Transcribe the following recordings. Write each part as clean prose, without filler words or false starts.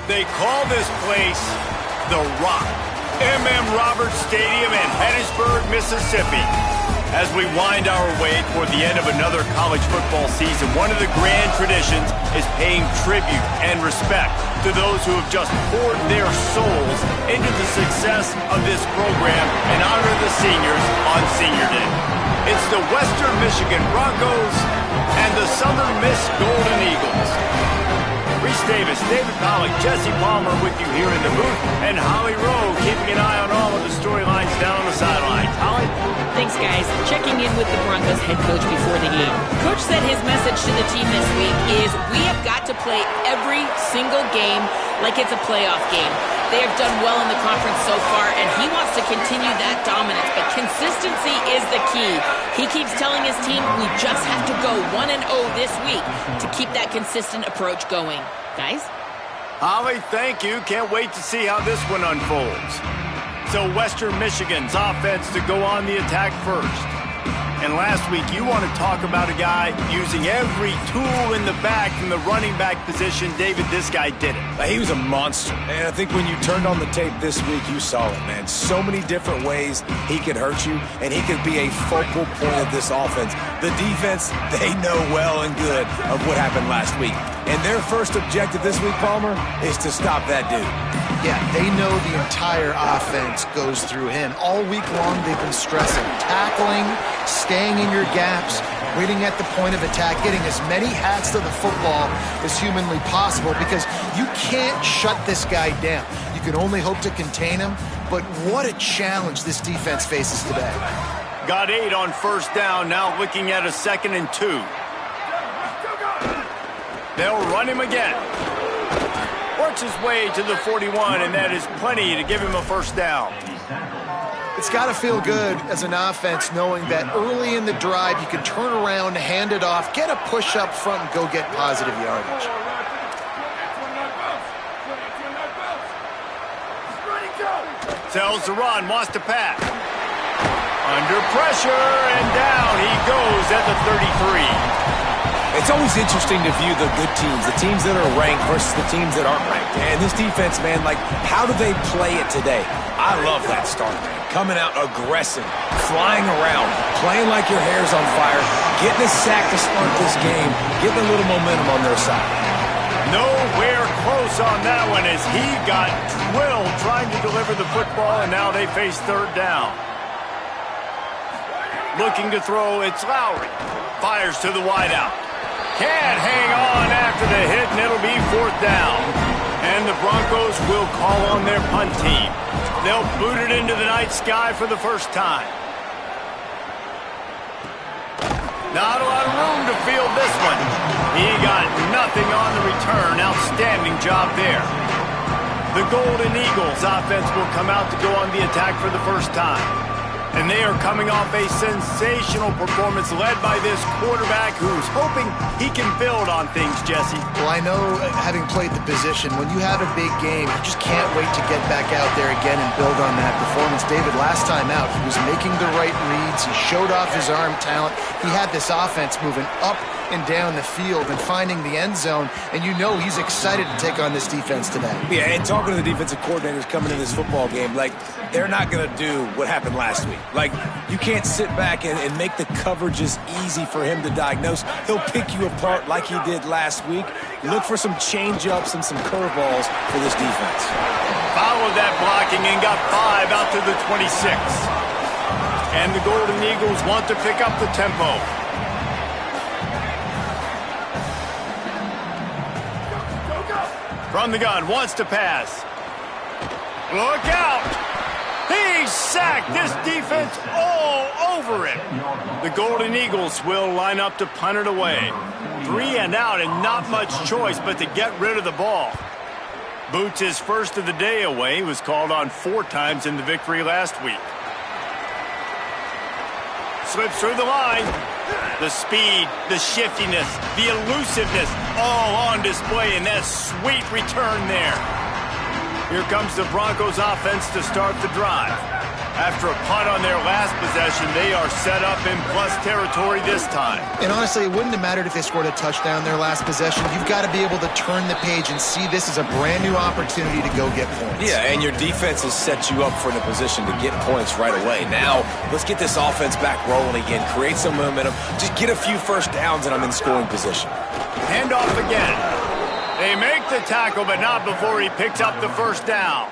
They call this place The Rock, M.M. Roberts Stadium in Hattiesburg, Mississippi. As we wind our way toward the end of another college football season, one of the grand traditions is paying tribute and respect to those who have just poured their souls into the success of this program and honor the seniors on Senior Day. It's the Western Michigan Broncos and the Southern Miss Golden Eagles. Reese Davis, David Pollack, Jesse Palmer with you here in the booth, and Holly Rowe keeping an eye on all of the storylines down on the sidelines. Holly? Thanks, guys. Checking in with the Broncos head coach before the game. Coach said his message to the team this week is we have got to play every single game like it's a playoff game. They have done well in the conference so far, and he wants to continue that dominance, but consistency is the key. He keeps telling his team we just have to go 1-0 this week to keep that consistent approach going. Guys? Holly, thank you. Can't wait to see how this one unfolds. So Western Michigan's offense to go on the attack first. And last week, you want to talk about a guy using every tool in the back from the running back position. David, this guy did it. He was a monster. And I think when you turned on the tape this week, you saw it, man. So many different ways he could hurt you, and he could be a focal point of this offense. The defense, they know well and good of what happened last week. And their first objective this week, Palmer, is to stop that dude. Yeah, they know the entire offense goes through him. All week long, they've been stressing tackling, staying in your gaps, waiting at the point of attack, getting as many hats to the football as humanly possible because you can't shut this guy down. You can only hope to contain him, but what a challenge this defense faces today. Got 8 on first down, now looking at a 2nd and 2. They'll run him again. Works his way to the 41, and that is plenty to give him a first down. It's got to feel good as an offense knowing that early in the drive you can turn around, hand it off, get a push up front, and go get positive yardage. Tells to run, wants to pass. Under pressure, and down he goes at the 33. It's always interesting to view the good teams, the teams that are ranked versus the teams that aren't ranked. And this defense, man, like, how do they play it today? I love that start, man. Coming out aggressive, flying around, playing like your hair's on fire, getting a sack to start this game, getting a little momentum on their side. Nowhere close on that one as he got drilled trying to deliver the football, and now they face 3rd down. Looking to throw, it's Lowry. Fires to the wideout. Can't hang on after the hit, and it'll be 4th down. And the Broncos will call on their punt team. They'll boot it into the night sky for the first time. Not a lot of room to field this one. He got nothing on the return. Outstanding job there. The Golden Eagles offense will come out to go on the attack for the first time. And they are coming off a sensational performance led by this quarterback who's hoping he can build on things, Jesse. Well, I know, having played the position, when you have a big game, you just can't wait to get back out there again and build on that performance. David, last time out, he was making the right reads. He showed off his arm talent. He had this offense moving up and down the field and finding the end zone, and you know he's excited to take on this defense today. Yeah, and talking to the defensive coordinators coming in this football game, like, they're not going to do what happened last week. Like, you can't sit back and make the coverages easy for him to diagnose. He'll pick you apart like he did last week. Look for some change-ups and some curveballs for this defense. Followed that blocking and got 5 out to the 26. And the Golden Eagles want to pick up the tempo. From the gun, wants to pass. Look out! He's sacked. This defense all over it. The Golden Eagles will line up to punt it away. 3 and out and not much choice but to get rid of the ball. Boots his first of the day away. He was called on 4 times in the victory last week. Slips through the line. The speed, the shiftiness, the elusiveness, all on display in that sweet return there. Here comes the Broncos offense to start the drive. After a punt on their last possession, they are set up in plus territory this time. And honestly, it wouldn't have mattered if they scored a touchdown their last possession. You've got to be able to turn the page and see this as a brand new opportunity to go get points. Yeah, and your defense has set you up for the position to get points right away. Now, let's get this offense back rolling again, create some momentum, just get a few first downs, and I'm in scoring position. Hand off again. They make the tackle, but not before he picks up the first down.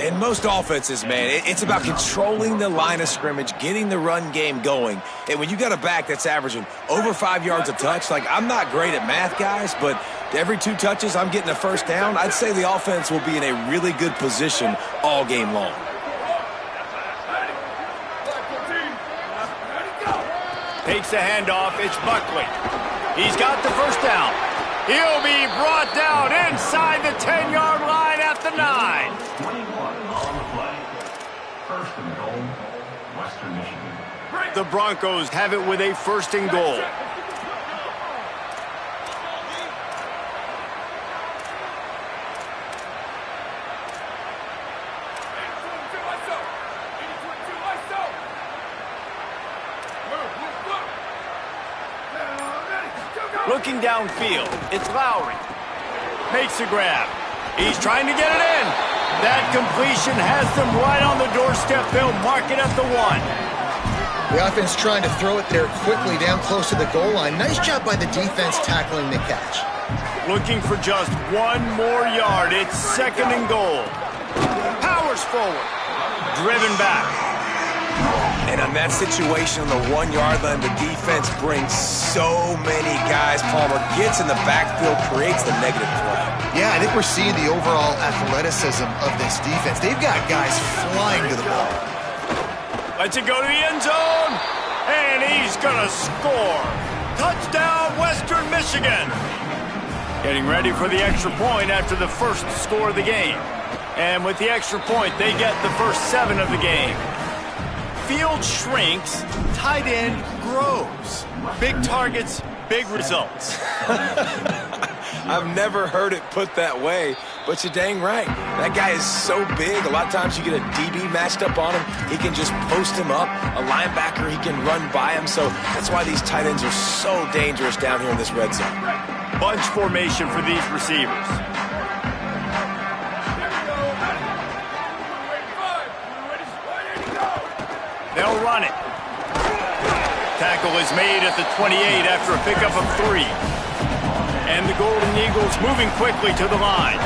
In most offenses, man, it's about controlling the line of scrimmage, getting the run game going. And when you got a back that's averaging over 5 yards a touch, like, I'm not great at math, guys, but every 2 touches I'm getting a first down, I'd say the offense will be in a really good position all game long. Takes the handoff. It's Buckley. He's got the first down. He'll be brought down inside the 10-yard line at the 9. 21 on the play. First and goal, Western Michigan. The Broncos have it with a first and goal. Looking downfield, it's Lowry. Makes a grab. He's trying to get it in. That completion has them right on the doorstep. They'll mark it at the 1. The offense trying to throw it there quickly down close to the goal line. Nice job by the defense tackling the catch. Looking for just 1 more yard. It's second and goal. Powers forward. Driven back. And on that situation on the 1-yard line, the defense brings so many guys. Palmer gets in the backfield, creates the negative play. Yeah, I think we're seeing the overall athleticism of this defense. They've got guys flying to the ball. Lets it go to the end zone. And he's going to score. Touchdown, Western Michigan. Getting ready for the extra point after the first score of the game. And with the extra point, they get the first 7 of the game. Field shrinks, tight end grows. Big targets, big results. I've never heard it put that way, but you're dang right. That guy is so big. A lot of times you get a DB matched up on him. He can just post him up. A linebacker, he can run by him. So that's why these tight ends are so dangerous down here in this red zone. Bunch formation for these receivers. They'll run it. Tackle is made at the 28 after a pickup of 3. And the Golden Eagles moving quickly to the line.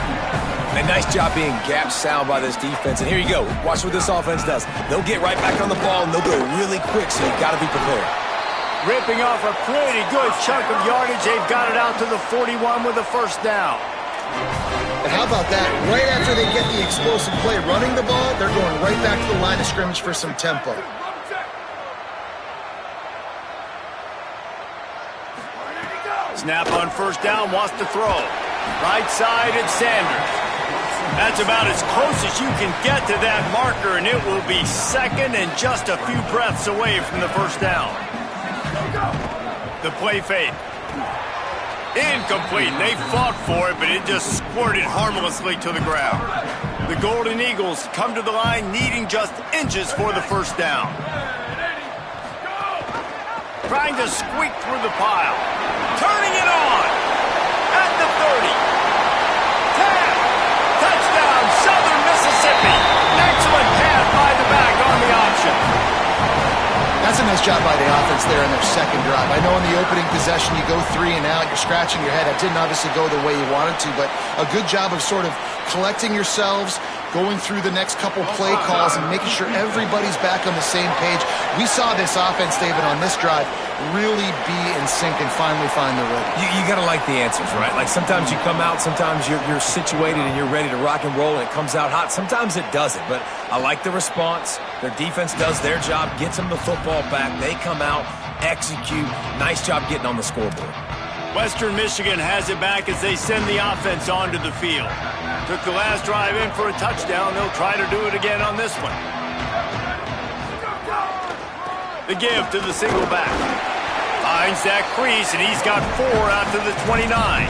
A nice job being gap sound by this defense. And here you go. Watch what this offense does. They'll get right back on the ball, and they'll go really quick, so you've got to be prepared. Ripping off a pretty good chunk of yardage. They've got it out to the 41 with a first down. And how about that? Right after they get the explosive play running the ball, they're going right back to the line of scrimmage for some tempo. Snap on first down, wants to throw. Right side, it's Sanders. That's about as close as you can get to that marker, and it will be second and just a few breaths away from the first down. The play fake. Incomplete. They fought for it, but it just squirted harmlessly to the ground. The Golden Eagles come to the line needing just inches for the first down. Trying to squeak through the pile. Turning it on. At the 30. 10. Touchdown, Southern Mississippi. Excellent pass by the back on the option. That's a nice job by the offense there in their second drive. I know in the opening possession you go 3 and out, you're scratching your head. That didn't obviously go the way you wanted to, but a good job of sort of collecting yourselves, going through the next couple play calls and making sure everybody's back on the same page. We saw this offense, David, on this drive really be in sync and finally find the rhythm. You got to like the answers, right? Like sometimes you come out, sometimes you're situated and you're ready to rock and roll and it comes out hot. Sometimes it doesn't, but I like the response. Their defense does their job, gets them the football back. They come out, execute. Nice job getting on the scoreboard. Western Michigan has it back as they send the offense onto the field. Took the last drive in for a touchdown. They'll try to do it again on this one. The give to the single back. Finds that crease, and he's got 4 out to the 29.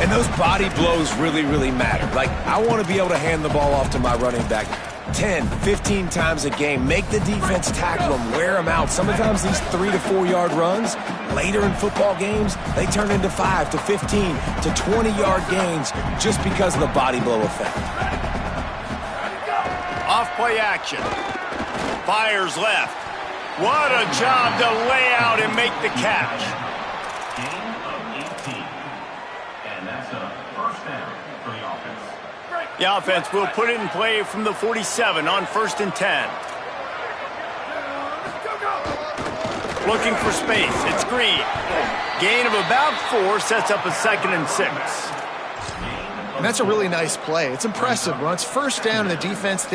And those body blows really, really matter. Like, I want to be able to hand the ball off to my running back. 10, 15 times a game. Make the defense tackle them, wear them out. Sometimes these 3 to 4 yard runs, later in football games, they turn into 5 to 15 to 20-yard gains just because of the body blow effect. Off play action. Fires left. What a job to lay out and make the catch. Gain of 18. And that's a first down for the offense. The offense will put it in play from the 47 on 1st and 10. Looking for space. It's Green. Gain of about 4 sets up a 2nd and 6. And that's a really nice play. It's impressive. When it's 1st down and the defense...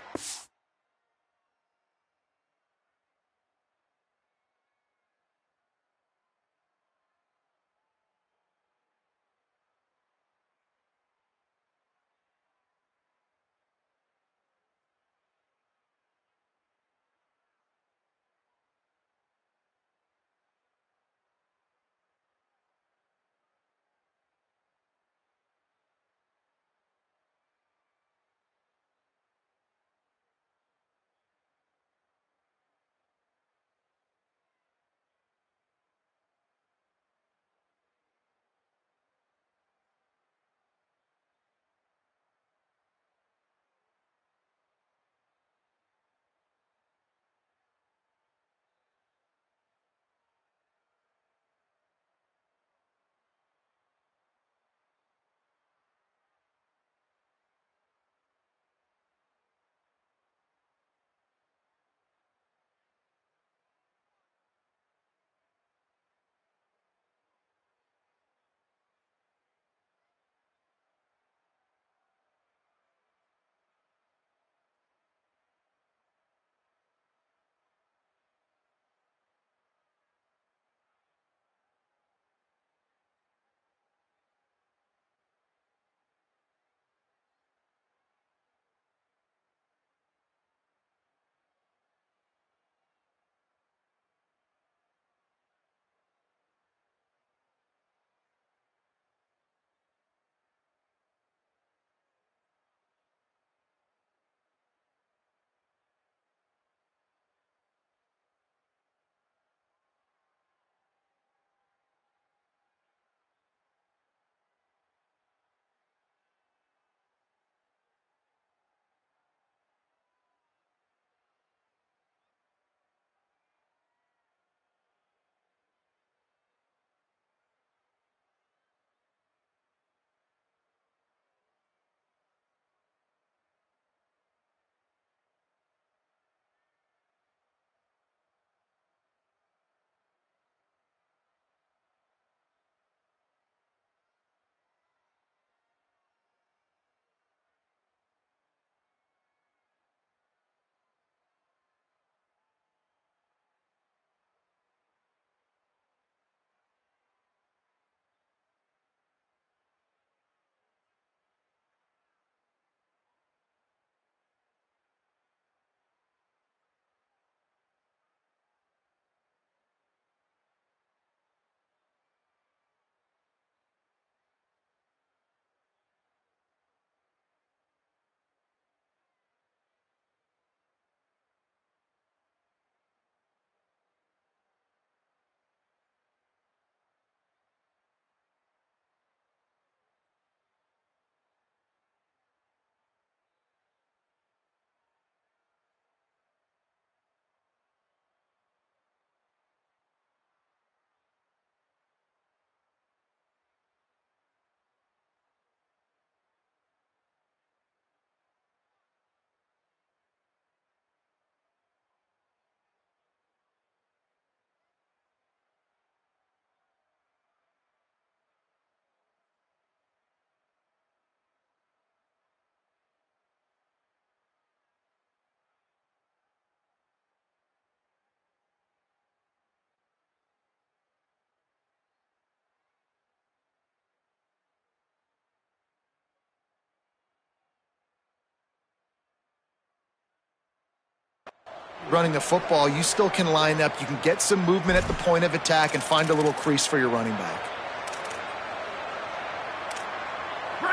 running the football, you still can line up. You can get some movement at the point of attack and find a little crease for your running back.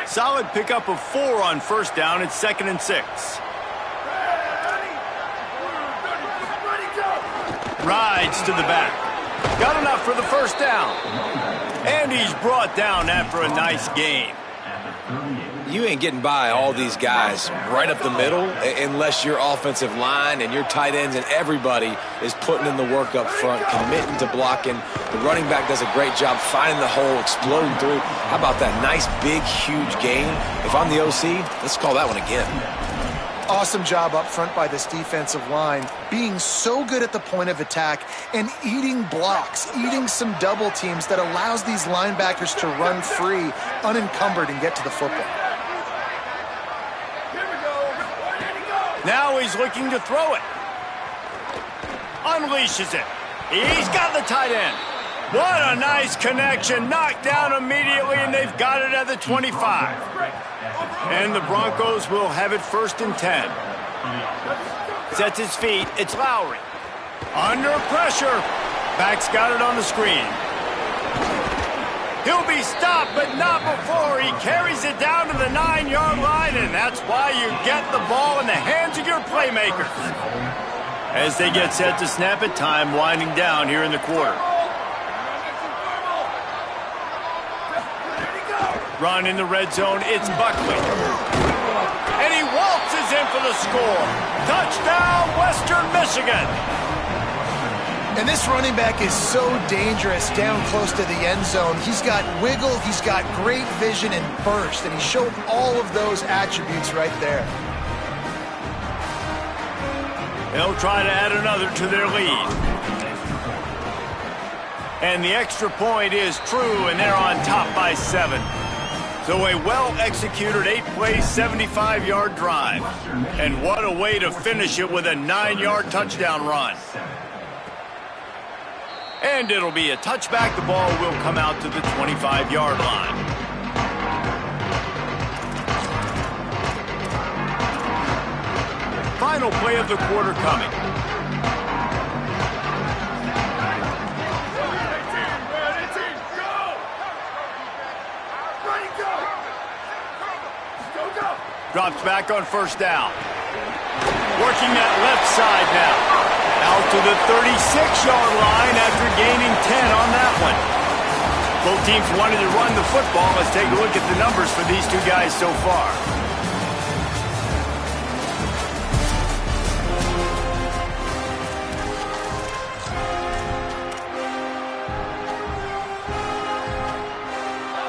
Solid pickup of 4 on 1st down. It's 2nd and 6. Rides to the back. Got enough for the first down. And he's brought down after a nice gain. You ain't getting by all these guys right up the middle unless your offensive line and your tight ends and everybody is putting in the work up front, committing to blocking. The running back does a great job finding the hole, exploding through. How about that nice, big, huge gain? If I'm the OC, let's call that one again. Awesome job up front by this defensive line, being so good at the point of attack and eating blocks, eating some double teams that allows these linebackers to run free, unencumbered, and get to the football. Now he's looking to throw it. Unleashes it. He's got the tight end. What a nice connection. Knocked down immediately, and they've got it at the 25. And the Broncos will have it 1st and 10. Sets his feet. It's Lowry. Under pressure. Back's got it on the screen. He'll be stopped, but not before. He carries it down to the 9-yard line, and that's why you get the ball in the hands of your playmakers. As they get set to snap it, time winding down here in the quarter. Run in the red zone, it's Buckley. And he waltzes in for the score. Touchdown, Western Michigan. And this running back is so dangerous down close to the end zone. He's got wiggle, he's got great vision and burst, and he showed all of those attributes right there. They'll try to add another to their lead. And the extra point is true, and they're on top by 7. So a well-executed 8-play, 75-yard drive. And what a way to finish it with a 9-yard touchdown run. And it'll be a touchback. The ball will come out to the 25-yard line. Final play of the quarter coming. Drops back on 1st down. Working that left side now. Out to the 36-yard line after gaining 10 on that one. Both teams wanted to run the football. Let's take a look at the numbers for these two guys so far.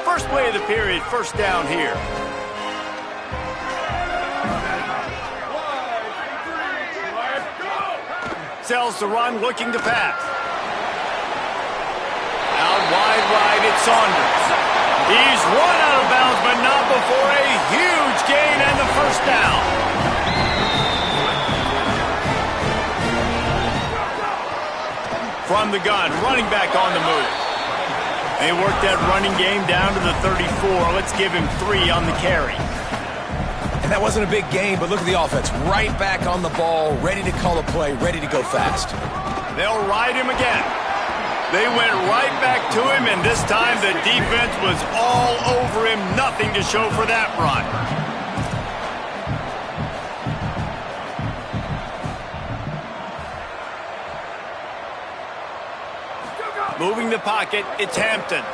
First play of the period, 1st down here. Sells the run, looking to pass. Out wide right, it's Saunders. He's run out of bounds, but not before a huge gain and the 1st down. From the gun, running back on the move. They work that running game down to the 34. Let's give him 3 on the carry. And that wasn't a big gain, but look at the offense. Right back on the ball, ready to call a play, ready to go fast. They'll ride him again. They went right back to him, and this time the defense was all over him. Nothing to show for that run. Moving the pocket, it's Hampton.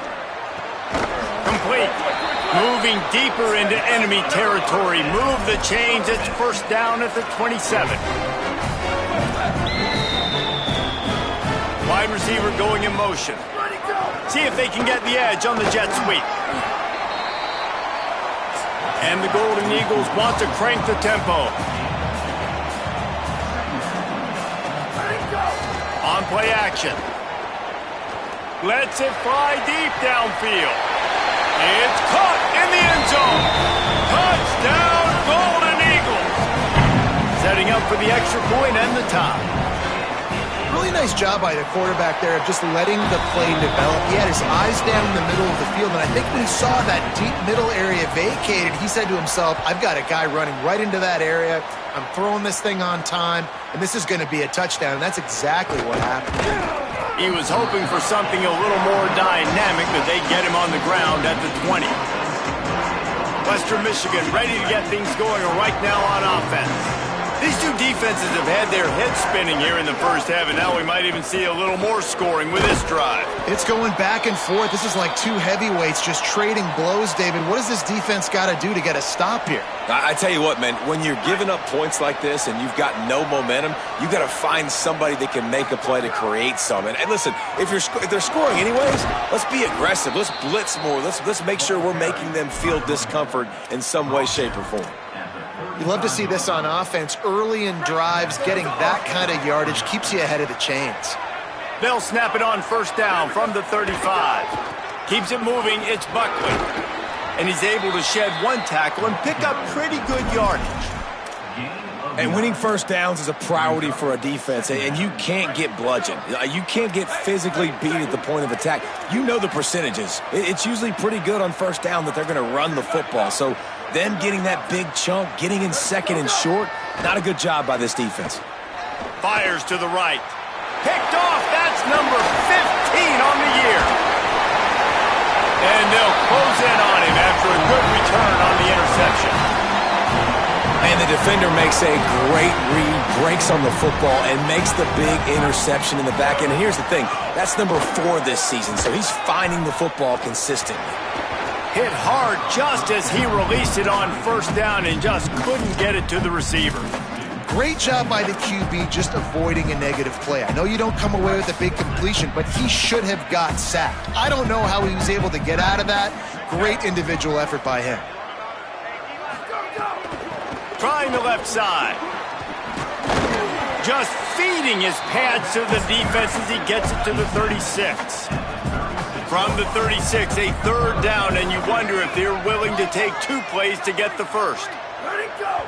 Complete. Moving deeper into enemy territory. Move the chains. It's 1st down at the 27. Wide receiver going in motion. See if they can get the edge on the jet sweep. And the Golden Eagles want to crank the tempo. On play action. Lets it fly deep downfield. It's caught in the end zone. Touchdown, Golden Eagles. Setting up for the extra point and the tie. Really nice job by the quarterback there of just letting the play develop. He had his eyes down in the middle of the field, and I think when he saw that deep middle area vacated, he said to himself, I've got a guy running right into that area. I'm throwing this thing on time, and this is going to be a touchdown, and that's exactly what happened. He was hoping for something a little more dynamic, but they get him on the ground at the 20. Western Michigan ready to get things going right now on offense. These two defenses have had their heads spinning here in the first half, and now we might even see a little more scoring with this drive. It's going back and forth. This is like two heavyweights just trading blows, David. What does this defense got to do to get a stop here? I tell you what, man, when you're giving up points like this and you've got no momentum, you got to find somebody that can make a play to create some. And listen, if they're scoring anyways, let's be aggressive. Let's blitz more. Let's make sure we're making them feel discomfort in some way, shape, or form. You love to see this on offense. Early in drives, getting that kind of yardage keeps you ahead of the chains. They'll snap it on first down from the 35. Keeps it moving, it's Buckley. And he's able to shed one tackle and pick up pretty good yardage. And winning first downs is a priority for a defense, and you can't get bludgeoned. You can't get physically beat at the point of attack. You know the percentages. It's usually pretty good on first down that they're going to run the football. So them getting that big chunk, getting in second and short, not a good job by this defense. Fires to the right. Picked off. That's number 15 on the year. And they'll close in on him after a good return on the interception. And the defender makes a great read, breaks on the football, and makes the big interception in the back end. And here's the thing, that's number 4 this season, so he's finding the football consistently. Hit hard just as he released it on first down and just couldn't get it to the receiver. Great job by the QB just avoiding a negative play. I know you don't come away with a big completion, but he should have got sacked. I don't know how he was able to get out of that. Great individual effort by him. Trying the left side. Just feeding his pads to the defense as he gets it to the 36. From the 36, a third down, and you wonder if they're willing to take 2 plays to get the first.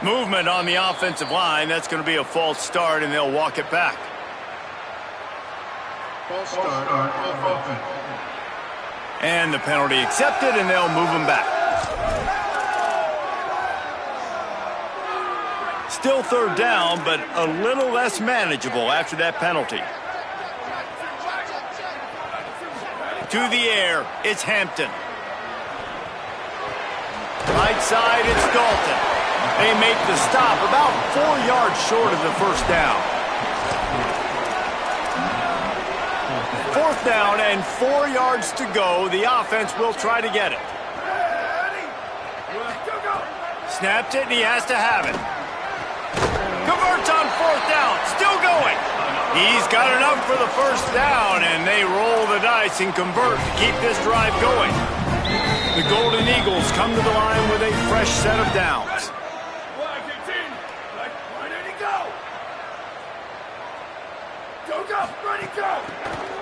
Movement on the offensive line. That's going to be a false start, and they'll walk it back. False start off offense. And the penalty accepted, and they'll move him back. Still third down, but a little less manageable after that penalty. To the air, it's Hampton. Right side, it's Dalton. They make the stop about 4 yards short of the first down. 4th down and 4 yards to go. The offense will try to get it. Snapped it, and he has to have it. Converts on 4th down, still going. He's got enough for the first down, and they roll the dice and convert to keep this drive going. The Golden Eagles come to the line with a fresh set of downs.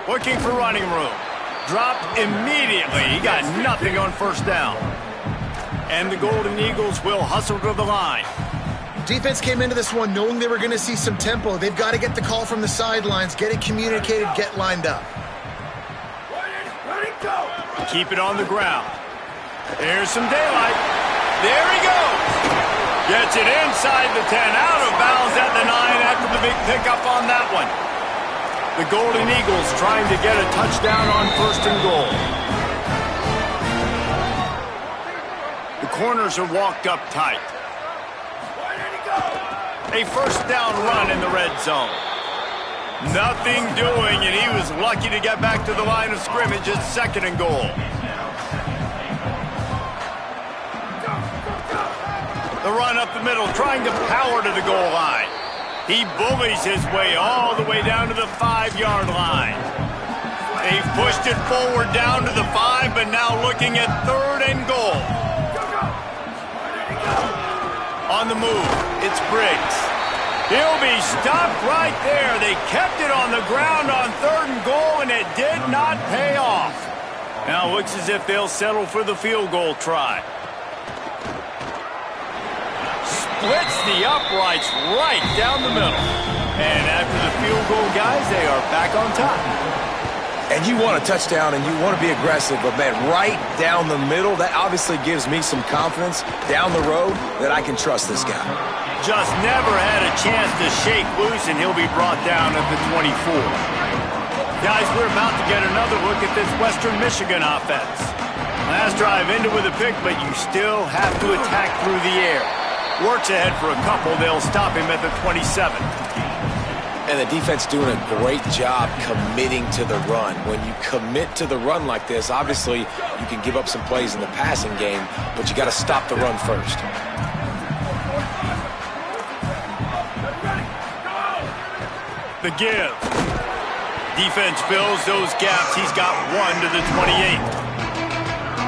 Looking for running room. Dropped immediately. He got nothing on first down. And the Golden Eagles will hustle to the line. Defense came into this one knowing they were going to see some tempo. They've got to get the call from the sidelines, get it communicated, get lined up. Keep it on the ground. There's some daylight. There he goes. Gets it inside the 10, out of bounds at the 9 after the big pickup on that one. The Golden Eagles trying to get a touchdown on 1st and goal. The corners are walked up tight. A first down run in the red zone. Nothing doing, and he was lucky to get back to the line of scrimmage at 2nd and goal. The run up the middle, trying to power to the goal line. He bullies his way all the way down to the 5-yard line. They've pushed it forward down to the 5, but now looking at 3rd and goal. On the move, it's Briggs. He'll be stopped right there. They kept it on the ground on 3rd and goal, and it did not pay off. Now it looks as if they'll settle for the field goal try. Splits the uprights right down the middle. And after the field goal, guys, they are back on top. And you want a touchdown and you want to be aggressive, but man, right down the middle, that obviously gives me some confidence down the road that I can trust this guy. Just never had a chance to shake loose, and he'll be brought down at the 24. Guys, we're about to get another look at this Western Michigan offense. Last drive ended with a pick, but you still have to attack through the air. Works ahead for a couple. They'll stop him at the 27. And the defense doing a great job committing to the run. When you commit to the run like this, obviously you can give up some plays in the passing game, but you got to stop the run first. The give. Defense fills those gaps. He's got 1 to the 28.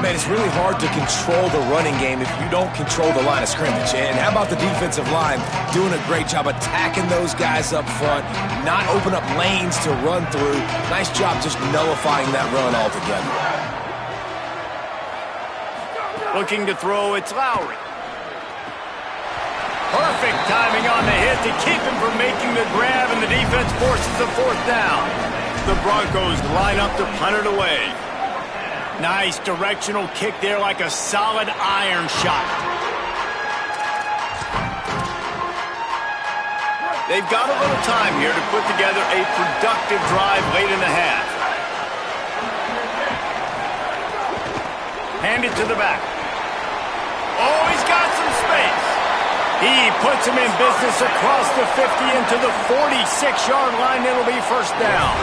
Man, it's really hard to control the running game if you don't control the line of scrimmage. And how about the defensive line doing a great job attacking those guys up front, not open up lanes to run through. Nice job just nullifying that run altogether. Looking to throw, it's Lowry. Perfect timing on the hit to keep him from making the grab, and the defense forces a 4th down. The Broncos line up to punt it away. Nice directional kick there, like a solid iron shot. They've got a little time here to put together a productive drive late in the half. Hand it to the back. Oh, he's got some space. He puts him in business across the 50 into the 46-yard line. It'll be 1st down.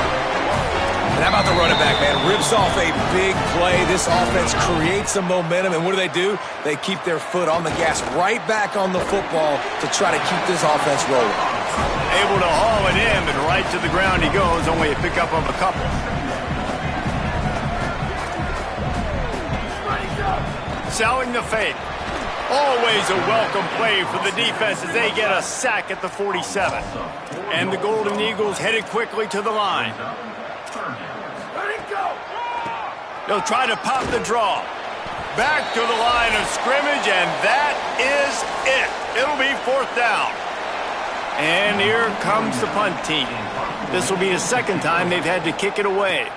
And how about the running back, man? Rips off a big play. This offense creates some momentum, and what do? They keep their foot on the gas right back on the football to try to keep this offense rolling. Able to haul it in, but right to the ground he goes. Only a pickup of a couple. Selling the fake. Always a welcome play for the defense as they get a sack at the 47. And the Golden Eagles headed quickly to the line. They'll try to pop the draw. Back to the line of scrimmage, and that is it. It'll be 4th down. And here comes the punt team. This will be the 2nd time they've had to kick it away.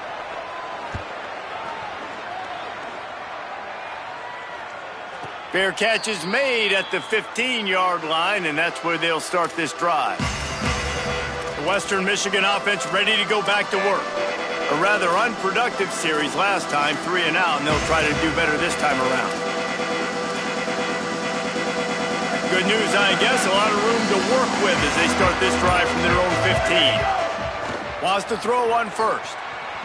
Fair catch is made at the 15-yard line, and that's where they'll start this drive. The Western Michigan offense ready to go back to work. A rather unproductive series last time, 3 and out, and they'll try to do better this time around. Good news, I guess, a lot of room to work with as they start this drive from their own 15. Wants to throw on first.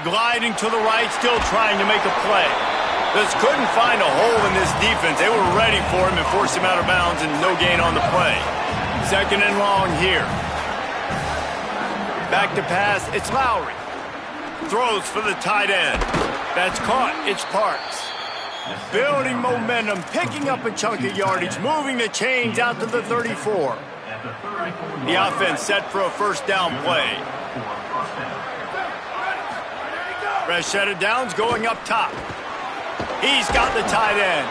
Gliding to the right, still trying to make a play. Just couldn't find a hole in this defense. They were ready for him and forced him out of bounds, and no gain on the play. 2nd and long here. Back to pass, it's Lowry. Throws for the tight end. That's caught. It's Parks. Building momentum, picking up a chunk of yardage, moving the chains out to the 34. The offense set for a 1st down play. Fresh set of downs going up top. He's got the tight end.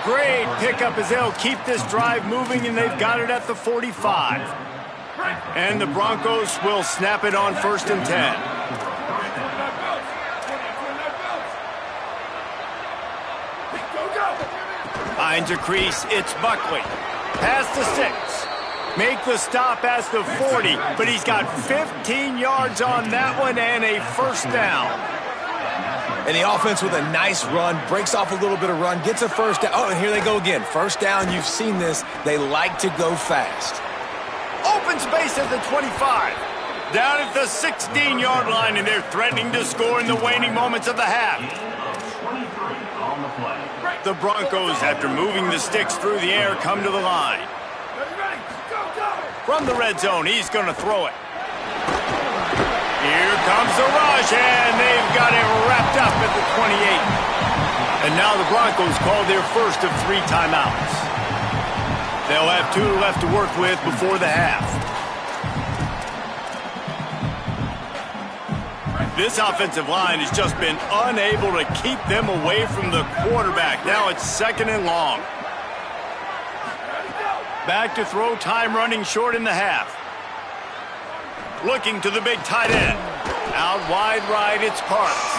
Great pickup as they'll keep this drive moving, and they've got it at the 45. And the Broncos will snap it on 1st and 10. Finds a crease, it's Buckley. Past the 6. Make the stop at the 40, but he's got 15 yards on that one and a 1st down. And the offense with a nice run, breaks off a little bit of run, gets a 1st down. Oh, and here they go again. 1st down, you've seen this. They like to go fast. Open space at the 25. Down at the 16-yard line, and they're threatening to score in the waning moments of the half. The Broncos, after moving the sticks through the air, come to the line. From the red zone, he's going to throw it. Here comes the rush, and they've got it wrapped up at the 28. And now the Broncos call their 1st of 3 timeouts. They'll have 2 left to work with before the half. This offensive line has just been unable to keep them away from the quarterback. Now it's 2nd and long. Back to throw, time running short in the half. Looking to the big tight end. Out wide right, it's Parks.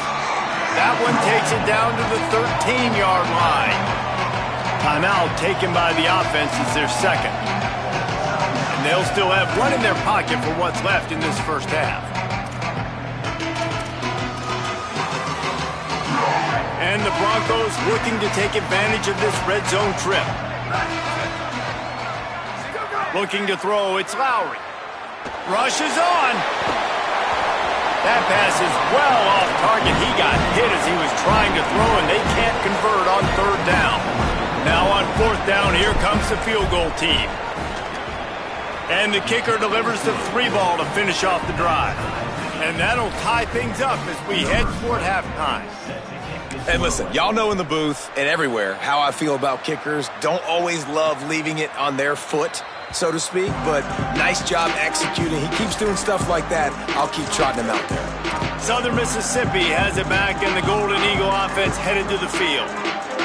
That one takes it down to the 13-yard line. Timeout taken by the offense. It's their 2nd. And they'll still have one in their pocket for what's left in this 1st half. And the Broncos looking to take advantage of this red zone trip. Looking to throw, it's Lowry. Rushes on. That pass is well off target. He got hit as he was trying to throw, and they can't convert on 3rd down. Now on 4th down, here comes the field goal team. And the kicker delivers the 3-ball to finish off the drive. And that'll tie things up as we head toward halftime. And listen, y'all know in the booth and everywhere how I feel about kickers. Don't always love leaving it on their foot, so to speak, but nice job executing. He keeps doing stuff like that. I'll keep trotting him out there. Southern Mississippi has it back, and the Golden Eagle offense headed to the field.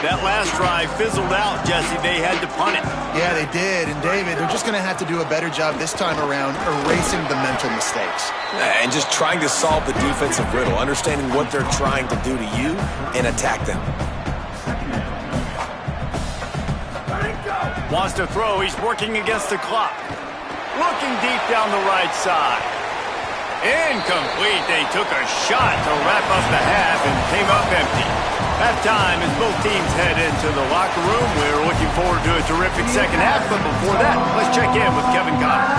That last drive fizzled out, Jesse. They had to punt it. Yeah, they did. And, David, they're just going to have to do a better job this time around erasing the mental mistakes. And just trying to solve the defensive riddle, understanding what they're trying to do to you and attack them. Wants to throw. He's working against the clock. Looking deep down the right side. Incomplete. They took a shot to wrap up the half and came up empty. Halftime as both teams head into the locker room. We're looking forward to a terrific second half, but before that, let's check in with Kevin Connors.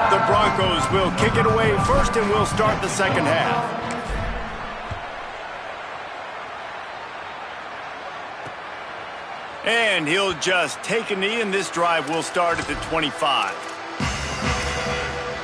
The Broncos will kick it away first, and we'll start the second half. And he'll just take a knee, and this drive will start at the 25.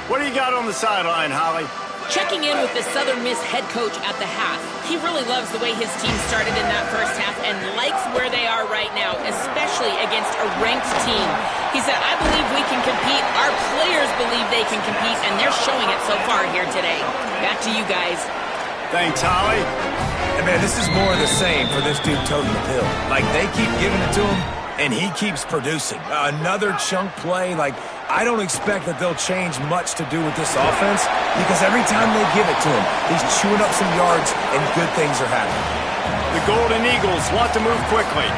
What do you got on the sideline, Holly? Checking in with the Southern Miss head coach at the half. He really loves the way his team started in that first half and likes where they are right now, especially against a ranked team. He said, I believe we can compete. Our players believe they can compete, and they're showing it so far here today. Back to you guys. Thanks, Holly. And man, this is more of the same for this dude toting the pill. Like, they keep giving it to him, and he keeps producing. Another chunk play, like, I don't expect that they'll change much to do with this offense because every time they give it to him, he's chewing up some yards and good things are happening. The Golden Eagles want to move quickly.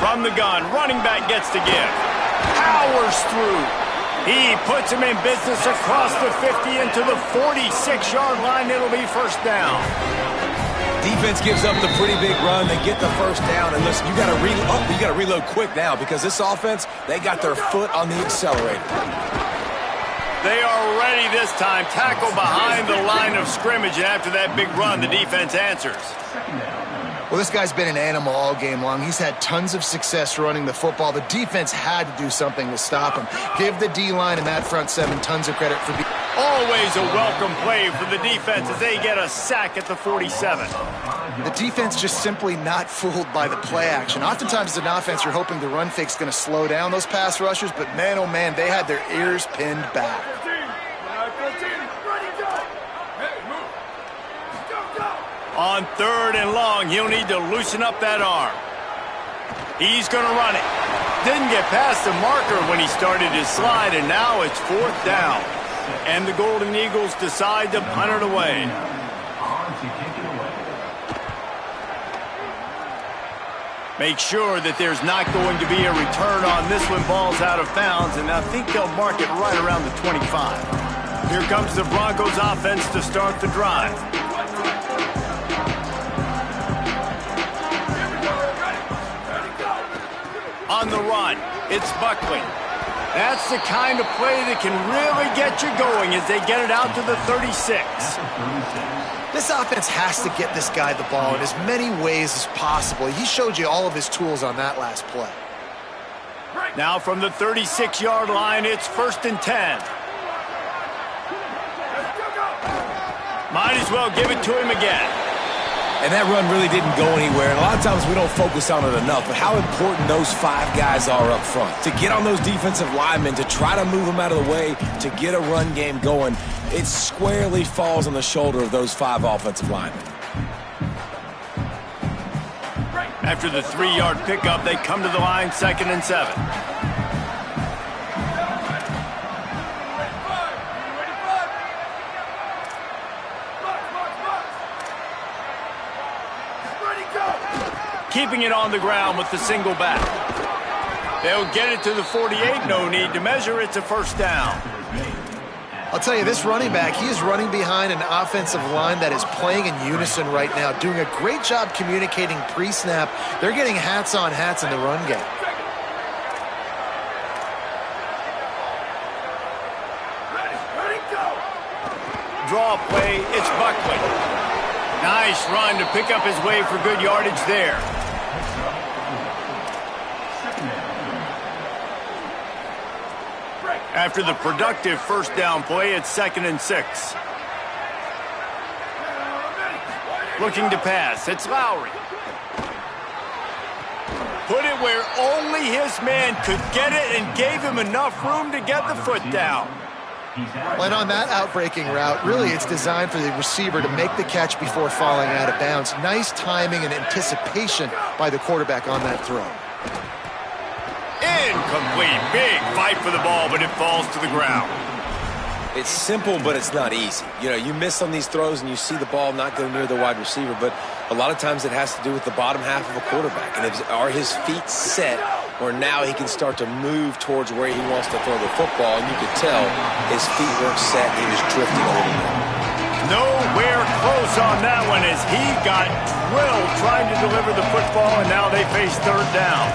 From the gun, running back gets to give. Powers through. He puts him in business across the 50 into the 46-yard line. It'll be 1st down. Defense gives up the pretty big run. They get the 1st down, and listen, you got to reload quick now because this offense, they got their foot on the accelerator. They are ready this time. Tackle behind the line of scrimmage, and after that big run, the defense answers. Well, this guy's been an animal all game long. He's had tons of success running the football. The defense had to do something to stop him. Give the D-line and that front seven tons of credit for being... Always a welcome play for the defense as they get a sack at the 47. The defense just simply not fooled by the play action. Oftentimes as an offense, you're hoping the run fake's going to slow down those pass rushers, but man, oh man, they had their ears pinned back. On 3rd and long, he'll need to loosen up that arm. He's going to run it. Didn't get past the marker when he started his slide, and now it's 4th down. And the Golden Eagles decide to punt it away. Make sure that there's not going to be a return on this when ball's out of bounds, and I think they'll mark it right around the 25. Here comes the Broncos offense to start the drive. On the run, it's Buckley. That's the kind of play that can really get you going as they get it out to the 36. This offense has to get this guy the ball in as many ways as possible. He showed you all of his tools on that last play. Now from the 36-yard line, it's 1st and 10. Might as well give it to him again. And that run really didn't go anywhere. And a lot of times we don't focus on it enough, but how important those 5 guys are up front. To get on those defensive linemen, to try to move them out of the way, to get a run game going, it squarely falls on the shoulder of those 5 offensive linemen. After the 3-yard pickup, they come to the line 2nd and 7. Keeping it on the ground with the single back. They'll get it to the 48. No need to measure. It's a 1st down. I'll tell you, this running back, he is running behind an offensive line that is playing in unison right now, doing a great job communicating pre-snap. They're getting hats on hats in the run game. Draw play, it's Buckley. Nice run to pick up his way for good yardage there. After the productive first down play, it's 2nd and 6. Looking to pass, it's Lowry. Put it where only his man could get it and gave him enough room to get the foot down. And on that outbreaking route, really it's designed for the receiver to make the catch before falling out of bounds. Nice timing and anticipation by the quarterback on that throw. Incomplete. Big fight for the ball, but it falls to the ground. It's simple, but it's not easy. You know, you miss on these throws and you see the ball not go near the wide receiver, but a lot of times it has to do with the bottom half of a quarterback. And are his feet set where now he can start to move towards where he wants to throw the football? And you could tell his feet weren't set. He was drifting a little bit. Nowhere close on that one as he got drilled trying to deliver the football, and now they face 3rd down.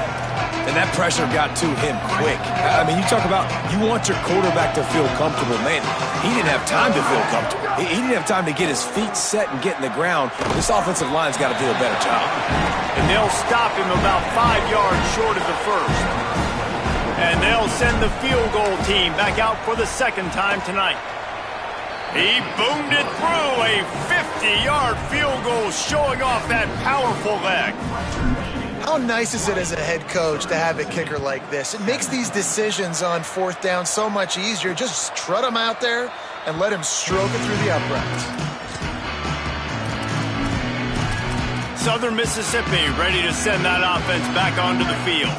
And that pressure got to him quick. I mean, you talk about you want your quarterback to feel comfortable. Man, he didn't have time to feel comfortable. He didn't have time to get his feet set and get in the ground. This offensive line's got to do a better job. And they'll stop him about 5 yards short of the first. And they'll send the field goal team back out for the 2nd time tonight. He boomed it through a 50-yard field goal, showing off that powerful leg. How nice is it as a head coach to have a kicker like this? It makes these decisions on 4th down so much easier. Just trot him out there and let him stroke it through the uprights. Southern Mississippi ready to send that offense back onto the field.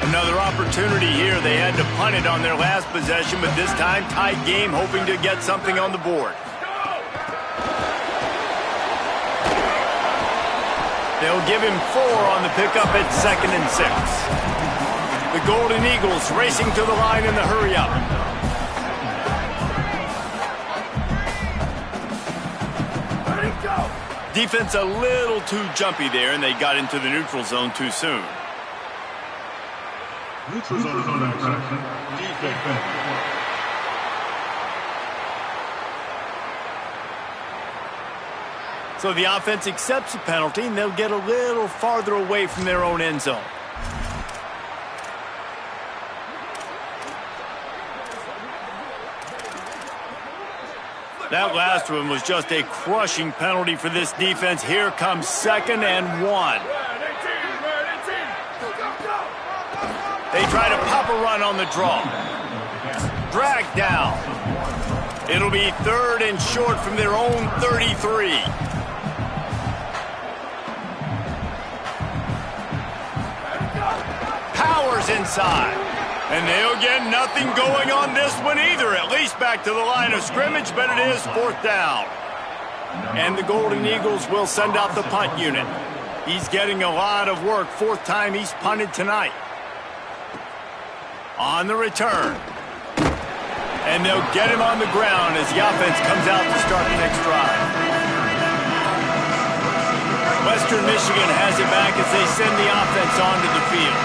Another opportunity here. They had to punt it on their last possession, but this time tight game, hoping to get something on the board. They'll give him 4 on the pickup at 2nd and 6. The Golden Eagles racing to the line in the hurry-up. Defense a little too jumpy there, and they got into the neutral zone too soon. Neutral zone infraction. Defense. So the offense accepts the penalty, and they'll get a little farther away from their own end zone. That last one was just a crushing penalty for this defense. Here comes 2nd and 1. They try to pop a run on the draw. Drag down. It'll be 3rd and short from their own 33. Powers inside. And they'll get nothing going on this one either. At least back to the line of scrimmage, but it is 4th down. And the Golden Eagles will send out the punt unit. He's getting a lot of work. 4th time he's punted tonight. On the return. And they'll get him on the ground as the offense comes out to start the next drive. Western Michigan has it back as they send the offense onto the field.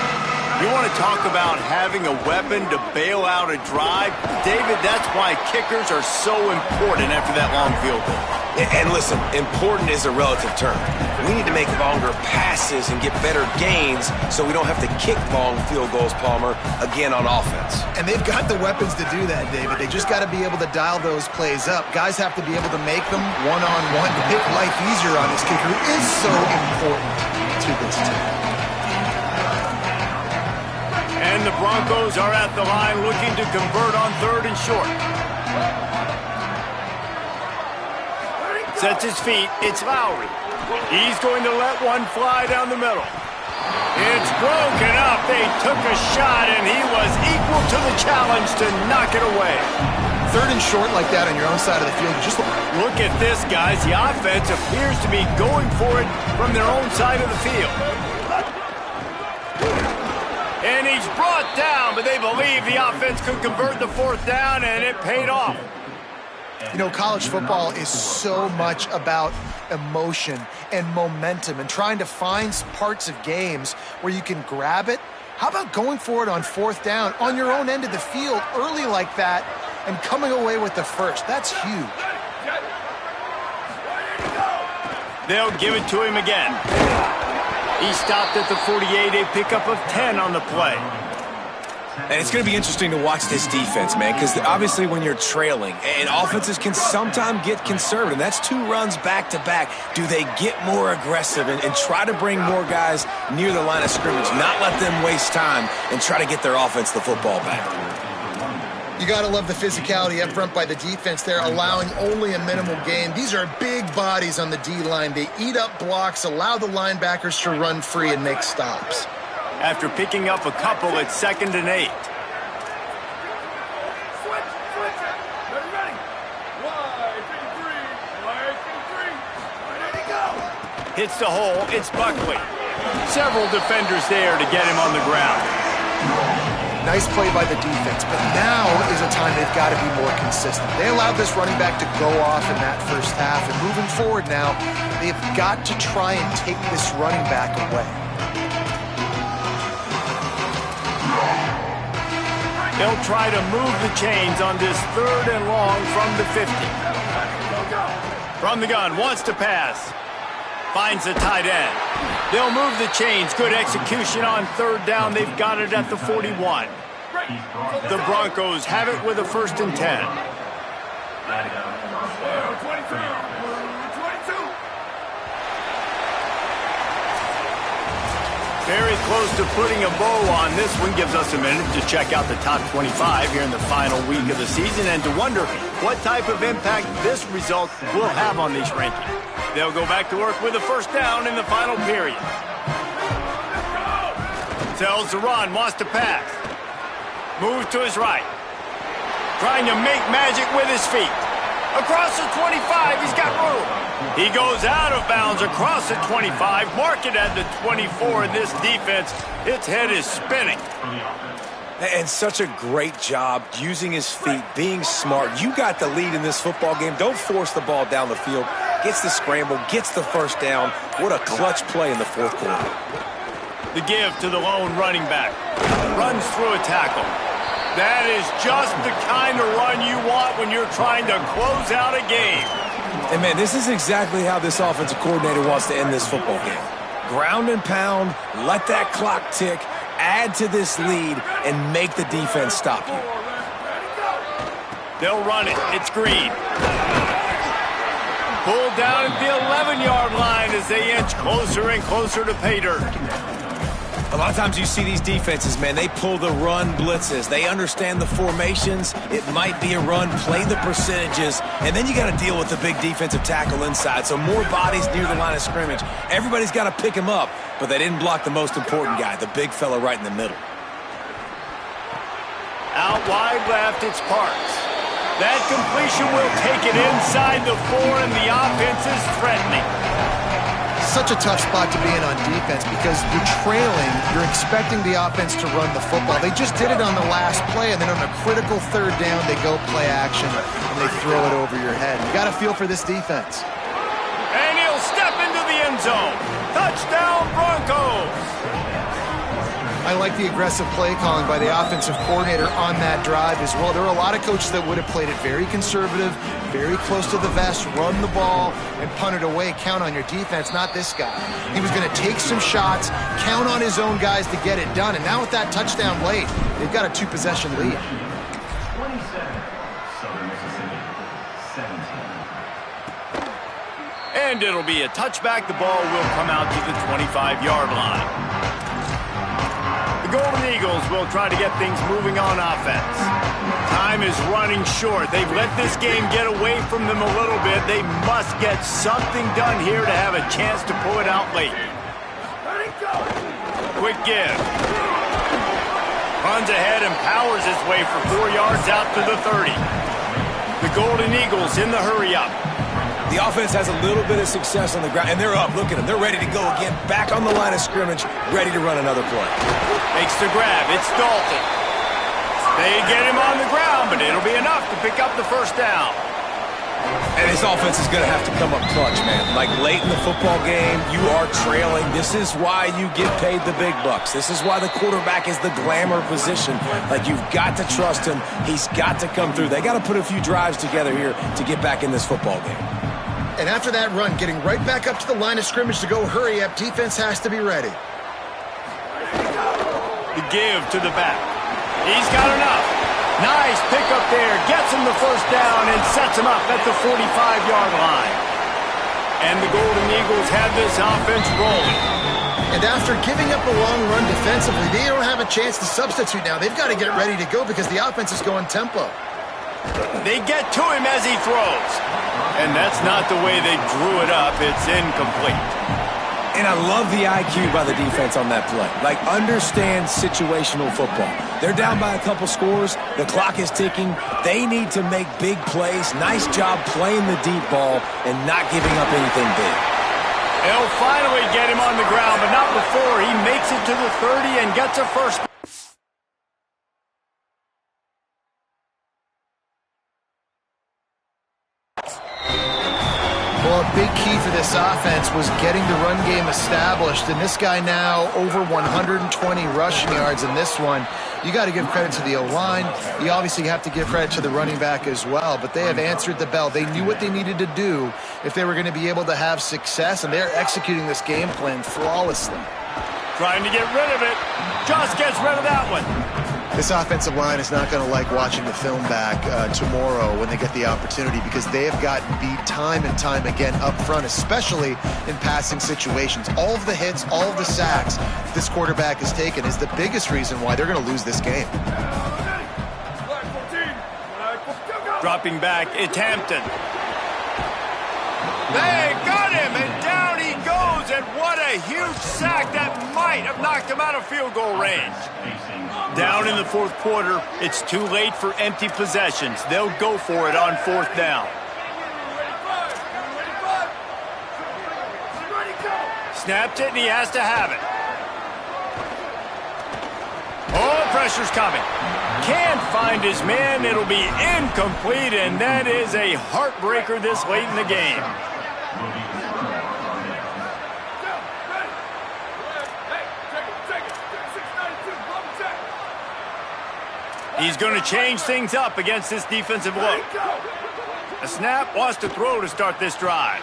You want to talk about having a weapon to bail out a drive? David, that's why kickers are so important after that long field goal. And listen, important is a relative term. We need to make longer passes and get better gains so we don't have to kick long field goals, Palmer, again on offense. And they've got the weapons to do that, David. They just got to be able to dial those plays up. Guys have to be able to make them one-on-one to make life easier on this kicker, who is so important to this team. And the Broncos are at the line looking to convert on 3rd and short. Sets his feet. It's Lowry. He's going to let one fly down the middle. It's broken up. They took a shot, and he was equal to the challenge to knock it away. 3rd and short like that on your own side of the field. Just look at this, guys. The offense appears to be going for it from their own side of the field. And he's brought down, but they believe the offense could convert the 4th down, and it paid off. You know, college football is so much about emotion and momentum and trying to find parts of games where you can grab it. How about going for it on 4th down on your own end of the field early like that and coming away with the first? That's huge. They'll give it to him again. He stopped at the 48, a pickup of 10 on the play. And it's going to be interesting to watch this defense, man, because obviously when you're trailing, and offenses can sometimes get conservative. That's 2 runs back-to-back. Do they get more aggressive and try to bring more guys near the line of scrimmage, not let them waste time, and try to get their offense the football back? You got to love the physicality up front by the defense there, allowing only a minimal gain. These are big bodies on the D-line. They eat up blocks, allow the linebackers to run free and make stops. After picking up a couple, it's 2nd and 8. Hits the hole, it's Buckley. Several defenders there to get him on the ground. Nice play by the defense, but now is a time they've got to be more consistent. They allowed this running back to go off in that first half, and moving forward now, they've got to try and take this running back away. They'll try to move the chains on this 3rd and long from the 50. From the gun, wants to pass. Finds the tight end. They'll move the chains. Good execution on 3rd down. They've got it at the 41. The Broncos have it with a 1st and 10. Very close to putting a bow on this one. Gives us a minute to check out the top 25 here in the final week of the season and to wonder what type of impact this result will have on these rankings. They'll go back to work with a 1st down in the final period. Tells the run, wants to pass. Moves to his right. Trying to make magic with his feet. Across the 25, he's got room. He goes out of bounds across the 25, mark it at the 24, and this defense, its head is spinning. And such a great job using his feet, being smart. You got the lead in this football game. Don't force the ball down the field. Gets the scramble, gets the 1st down. What a clutch play in the 4th quarter. The give to the lone running back. Runs through a tackle. That is just the kind of run you want when you're trying to close out a game. And, man, this is exactly how this offensive coordinator wants to end this football game. Ground and pound, let that clock tick, add to this lead, and make the defense stop you. They'll run it. It's Green. Pulled down at the 11-yard line as they inch closer and closer to pay dirt. A lot of times you see these defenses, man, they pull the run blitzes. They understand the formations. It might be a run, play the percentages, and then you got to deal with the big defensive tackle inside. So more bodies near the line of scrimmage. Everybody's got to pick him up, but they didn't block the most important guy, the big fella right in the middle. Out wide left, it's Parks. That completion will take it inside the 4, and the offense is threatening. Such a tough spot to be in on defense because you're trailing, you're expecting the offense to run the football. They just did it on the last play, and then on a critical 3rd down, they go play action, and they throw it over your head. You got to feel for this defense. And he'll step into the end zone. Touchdown, Broncos! I like the aggressive play calling by the offensive coordinator on that drive as well. There are a lot of coaches that would have played it very conservative, very close to the vest, run the ball, and punt it away. Count on your defense, not this guy. He was going to take some shots, count on his own guys to get it done. And now with that touchdown late, they've got a 2-possession lead. 27, Southern Mississippi, 17. And it'll be a touchback. The ball will come out to the 25-yard line. Golden Eagles will try to get things moving on offense. Time is running short. They've let this game get away from them a little bit. They must get something done here to have a chance to pull it out late. Quick give. Runs ahead and powers his way for 4 yards out to the 30. The Golden Eagles in the hurry-up. The offense has a little bit of success on the ground, and they're up. Look at them. They're ready to go again. Back on the line of scrimmage, ready to run another play. Makes the grab. It's Dalton. They get him on the ground, but it'll be enough to pick up the 1st down. And this offense is going to have to come up clutch, man. Like late in the football game, you are trailing. This is why you get paid the big bucks. This is why the quarterback is the glamour position. Like, you've got to trust him. He's got to come through. They got to put a few drives together here to get back in this football game. And after that run, getting right back up to the line of scrimmage to go hurry up, defense has to be ready. The give to the back. He's got enough. Nice pickup there. Gets him the first down and sets him up at the 45-yard line. And the Golden Eagles have this offense rolling. And after giving up a long run defensively, they don't have a chance to substitute now. They've got to get ready to go because the offense is going tempo. They get to him as he throws. And that's not the way they drew it up. It's incomplete. And I love the IQ by the defense on that play. Like, understand situational football. They're down by a couple scores. The clock is ticking. They need to make big plays. Nice job playing the deep ball and not giving up anything big. They'll finally get him on the ground, but not before he makes it to the 30 and gets a first. Well, a big key for this offense was getting the run game established, and this guy now over 120 rushing yards in this one. You got to give credit to the O-line. You obviously have to give credit to the running back as well, but they have answered the bell. They knew what they needed to do if they were going to be able to have success, and they're executing this game plan flawlessly. Trying to get rid of it. Just gets rid of that one. This offensive line is not going to like watching the film back tomorrow when they get the opportunity, because they have gotten beat time and time again up front, especially in passing situations. All of the hits, all of the sacks this quarterback has taken is the biggest reason why they're going to lose this game. Dropping back, it's Hampton. They got him, and down he goes, and what a huge sack that might have knocked him out of field goal range. Down in the fourth quarter, it's too late for empty possessions. They'll go for it on fourth down. Snapped it, and he has to have it. Oh, pressure's coming. Can't find his man. It'll be incomplete, and that is a heartbreaker this late in the game. He's going to change things up against this defensive look. A snap, wants to throw to start this drive.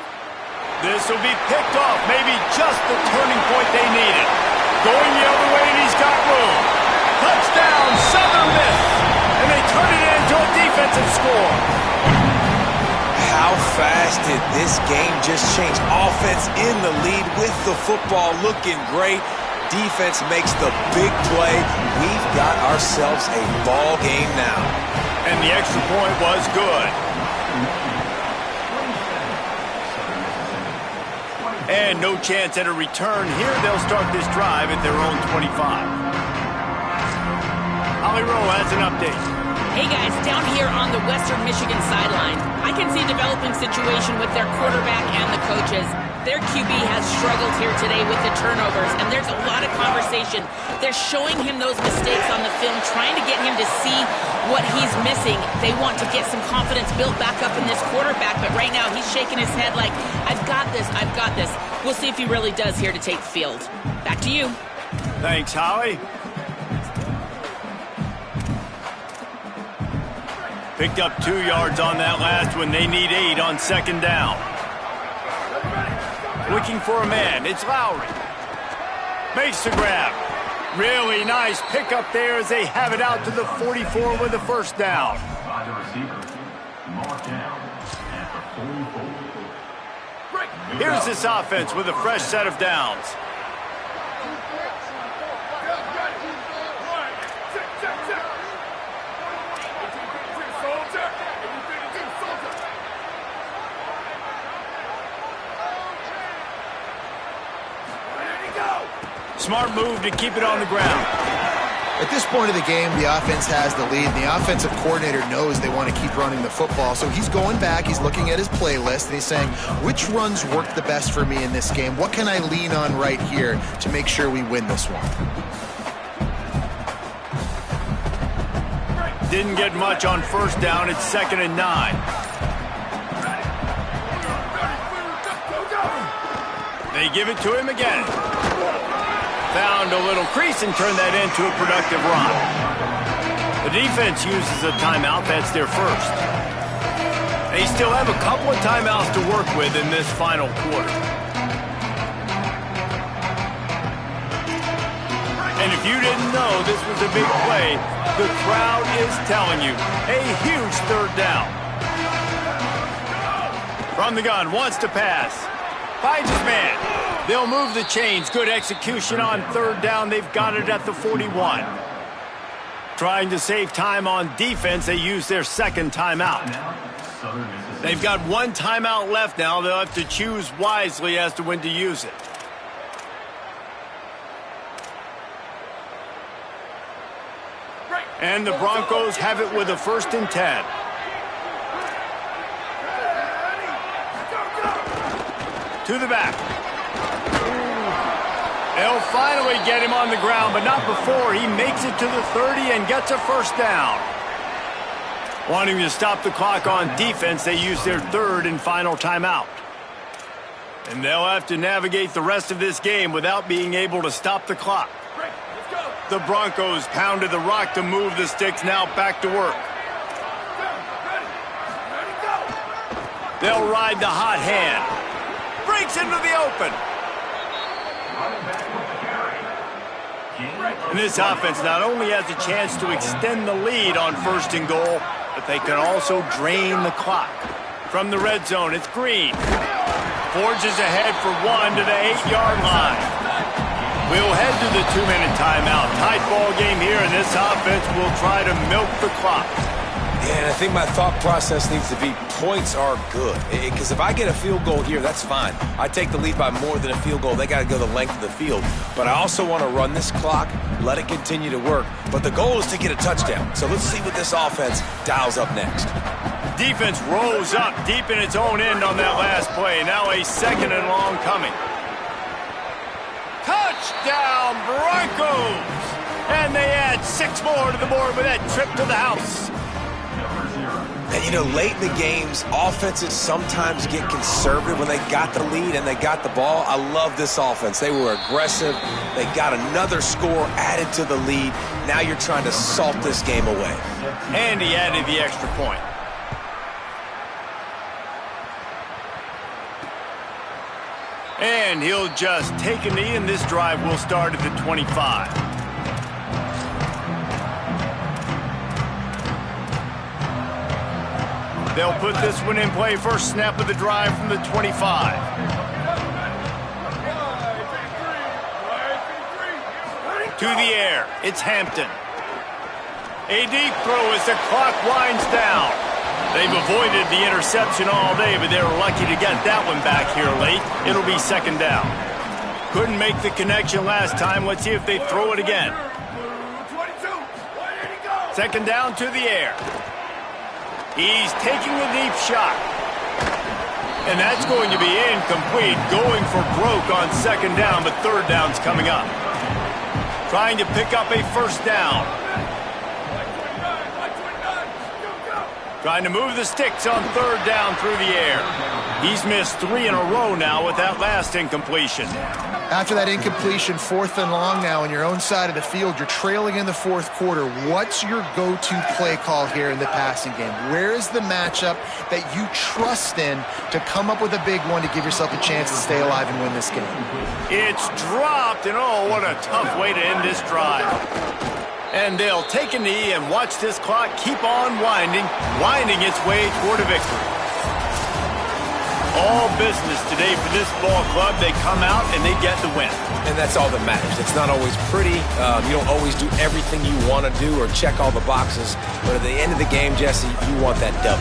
This will be picked off, maybe just the turning point they needed. Going the other way, and he's got room. Touchdown, Southern Miss. And they turn it into a defensive score. How fast did this game just change? Offense in the lead with the football looking great. Defense makes the big play. We've got ourselves a ball game now. And the extra point was good. And no chance at a return here. They'll start this drive at their own 25. Holly Rowe has an update. Hey guys, down here on the Western Michigan sideline, I can see a developing situation with their quarterback and the coaches. Their QB has struggled here today with the turnovers, and there's a lot of conversation. They're showing him those mistakes on the film, trying to get him to see what he's missing. They want to get some confidence built back up in this quarterback, but right now he's shaking his head like, I've got this, I've got this. We'll see if he really does here to take the field. Back to you. Thanks, Holly. Picked up 2 yards on that last one. They need 8 on second down. Looking for a man. It's Lowry. Makes the grab. Really nice pickup there as they have it out to the 44 with the first down. By the receiver, marked down at the 44. Here's this offense with a fresh set of downs. Smart move to keep it on the ground. At this point of the game, the offense has the lead. The offensive coordinator knows they want to keep running the football. So he's going back, he's looking at his playlist, and he's saying, which runs work the best for me in this game? What can I lean on right here to make sure we win this one? Didn't get much on first down. It's 2nd and 9. They give it to him again. Found a little crease and turned that into a productive run. The defense uses a timeout. That's their first. They still have a couple of timeouts to work with in this final quarter. And if you didn't know this was a big play, the crowd is telling you, a huge third down. From the gun, wants to pass. Finds his man. They'll move the chains. Good execution on third down. They've got it at the 41. Trying to save time on defense, they use their second timeout. They've got one timeout left now. They'll have to choose wisely as to when to use it. And the Broncos have it with a 1st and 10. To the back. They'll finally get him on the ground, but not before he makes it to the 30 and gets a first down. Wanting to stop the clock on defense, they use their third and final timeout. And they'll have to navigate the rest of this game without being able to stop the clock. The Broncos pounded the rock to move the sticks, now back to work. They'll ride the hot hand. Breaks into the open. And this offense not only has a chance to extend the lead on 1st and goal, but they can also drain the clock. From the red zone, it's Green. Forges ahead for one to the 8-yard line. We'll head to the 2-minute timeout. Tight ball game here, and this offense will try to milk the clock. Yeah, and I think my thought process needs to be points are good. Because if I get a field goal here, that's fine. I take the lead by more than a field goal. They got to go the length of the field. But I also want to run this clock, let it continue to work. But the goal is to get a touchdown. So let's see what this offense dials up next. Defense rose up deep in its own end on that last play. Now a 2nd and long coming. Touchdown, Broncos! And they add 6 more to the board with that trip to the house. And, you know, late in the games, offenses sometimes get conservative when they got the lead and they got the ball. I love this offense. They were aggressive. They got another score added to the lead. Now you're trying to salt this game away. And he added the extra point. And he'll just take a knee, and this drive will start at the 25. They'll put this one in play. First snap of the drive from the 25. To the air. It's Hampton. A deep throw as the clock winds down. They've avoided the interception all day, but they were lucky to get that one back here late. It'll be 2nd down. Couldn't make the connection last time. Let's see if they throw it again. 2nd down to the air. He's taking a deep shot. And that's going to be incomplete. Going for broke on 2nd down, but 3rd down's coming up. Trying to pick up a 1st down. Trying to move the sticks on 3rd down through the air. He's missed 3 in a row now with that last incompletion. After that incompletion, 4th and long now on your own side of the field, you're trailing in the 4th quarter. What's your go-to play call here in the passing game? Where is the matchup that you trust in to come up with a big one to give yourself a chance to stay alive and win this game? It's dropped, and oh, what a tough way to end this drive. And they'll take a knee and watch this clock keep on winding its way toward a victory. All business today for this ball club. They come out and they get the win. And that's all that matters. It's not always pretty. You don't always do everything you want to do or check all the boxes. But at the end of the game, Jesse, you want that W.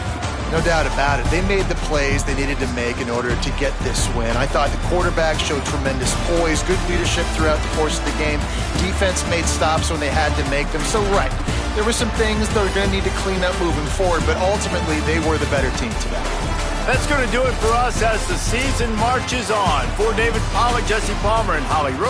No doubt about it. They made the plays they needed to make in order to get this win. I thought the quarterback showed tremendous poise, good leadership throughout the course of the game. Defense made stops when they had to make them. So, right, there were some things they're going to need to clean up moving forward, but ultimately they were the better team today. That's going to do it for us as the season marches on. For David Pollack, Jesse Palmer, and Holly Rowe.